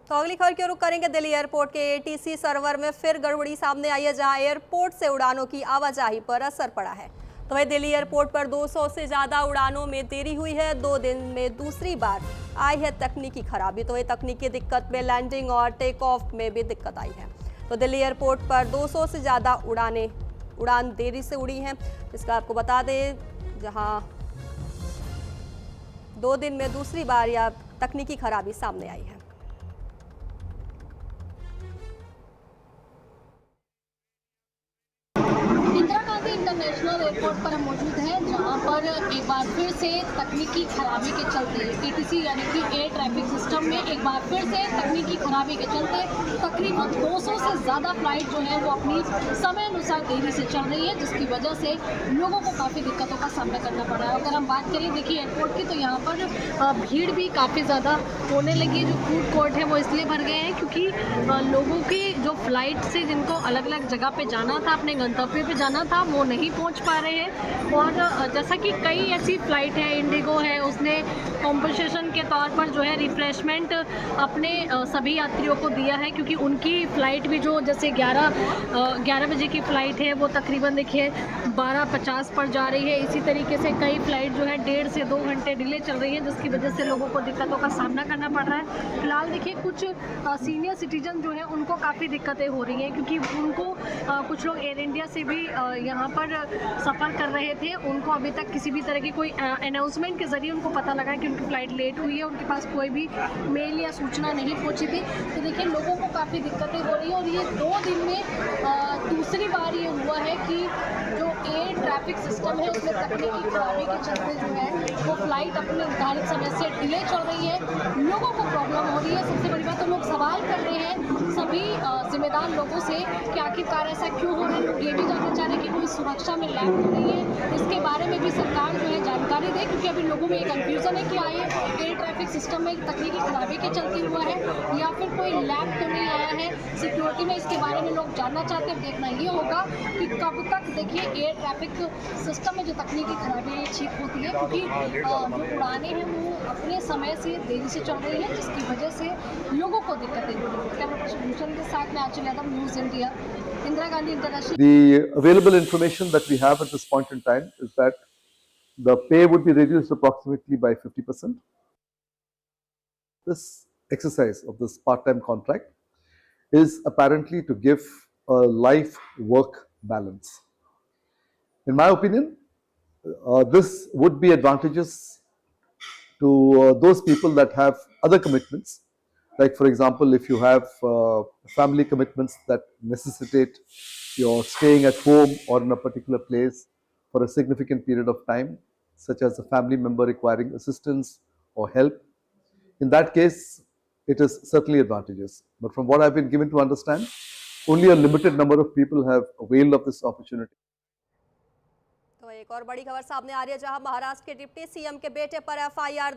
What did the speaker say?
तो अगली खबर की रुख करेंगे दिल्ली एयरपोर्ट के एटीसी सर्वर में फिर गड़बड़ी सामने आई है, जहां एयरपोर्ट से उड़ानों की आवाजाही पर असर पड़ा है। तो वही दिल्ली एयरपोर्ट पर 200 से ज्यादा उड़ानों में देरी हुई है। 2 दिन में दूसरी बार आई है तकनीकी खराबी। तो वही तकनीकी दिक्कत में लैंडिंग और टेक ऑफ में भी दिक्कत आई है। तो दिल्ली एयरपोर्ट पर 200 से ज्यादा उड़ान देरी से उड़ी हैं। इसका आपको बता दें, जहां 2 दिन में दूसरी बार यह तकनीकी खराबी सामने आई है। इंटरनेशनल एयरपोर्ट पर हम मौजूद हैं, जहां पर एक बार फिर से तकनीकी खराबी के चलते एटीसी यानी कि एयर ट्रैफिक सिस्टम में एक बार फिर से तकनीकी खराबी के चलते तकरीबन 200 से ज़्यादा फ्लाइट जो है वो अपनी समय अनुसार देरी से चल रही है, जिसकी वजह से लोगों को काफ़ी दिक्कतों का सामना करना पड़ रहा है। अगर हम बात करें देखिए एयरपोर्ट की, तो यहाँ पर भीड़ भी काफ़ी ज़्यादा होने लगी है। जो फूड कोर्ट है वो इसलिए भर गए हैं क्योंकि लोगों की जो फ्लाइट से जिनको अलग अलग जगह पे जाना था, अपने गंतव्य पे जाना था, वो नहीं पहुंच पा रहे हैं। और जैसा कि कई ऐसी फ़्लाइट है, इंडिगो है, उसने कॉम्पनसेशन के तौर पर जो है रिफ़्रेशमेंट अपने सभी यात्रियों को दिया है, क्योंकि उनकी फ़्लाइट भी जो जैसे 11 बजे की फ़्लाइट है वो तकरीबन देखिए 12:50 पर जा रही है। इसी तरीके से कई फ़्लाइट जो है 1.5 से 2 घंटे डिले चल रही है, जिसकी वजह से लोगों को दिक्कतों का सामना करना पड़ रहा है। फिलहाल देखिए कुछ सीनियर सिटीजन जो है उनको काफ़ी दिक्कतें हो रही हैं, क्योंकि उनको कुछ लोग एयर इंडिया से भी यहाँ पर सफ़र कर रहे थे। उनको अभी तक किसी भी तरह की कोई अनाउंसमेंट के ज़रिए उनको पता लगा कि उनकी फ़्लाइट लेट हुई है, उनके पास कोई भी मेल या सूचना नहीं पहुंची थी। तो देखिए लोगों को काफ़ी दिक्कतें हो रही हैं, और ये 2 दिन में दूसरी बार ये हुआ है कि जो एयर ट्रैफिक सिस्टम है उसमें तकनीकी खराबी के चलते जो है वो फ़्लाइट अपने निर्धारित समय से डिले चल रही है। लोगों को प्रॉब्लम हो रही है। सबसे बड़ी बात तो लोग सवाल कर रहे हैं सभी जिम्मेदार लोगों से कि आखिरकार ऐसा क्यों हो रहा है। लोग ये भी जानना चाह रहे हैं कि कोई सुरक्षा में लैग तो नहीं है, इसके बारे में भी सरकार जो है जानकारी दे, क्योंकि अभी लोगों में ये कन्फ्यूज़न है कि आए एयर ट्रैफिक सिस्टम में तकनीकी खराबी के चलते हुआ है या फिर कोई लैग तो नहीं आया है सिक्योरिटी में। इसके बारे में लोग जानना चाहते हैं। देखना ये होगा कि कब तक देखिए एयर ट्रैफिक सिस्टम में जो तकनीकी खराबी है ठीक होती है, क्योंकि जो उड़ानें हैं वो अपने समय से देरी से चल रही है, जिसकी वजह से लोगों को दिक्कतें हो रही है। कैमरा पर्सन भूषण के साथ में Anchal Yadav, news India, Indira Gandhi International. The available information that we have at this point in time is that the pay would be reduced approximately by 50%. This exercise of this part-time contract is apparently to give a life-work balance. In my opinion, this would be advantageous to those people that have other commitments. Like for example, if you have family commitments that necessitate your staying at home or in a particular place for a significant period of time, such as a family member requiring assistance or help, in that case, it is certainly advantageous. But from what I've been given to understand, only a limited number of people have availed of this opportunity. तो एक और बड़ी खबर सामने आ रही है, जहां महाराष्ट्र के डिप्टी सीएम के बेटे पर एफआईआर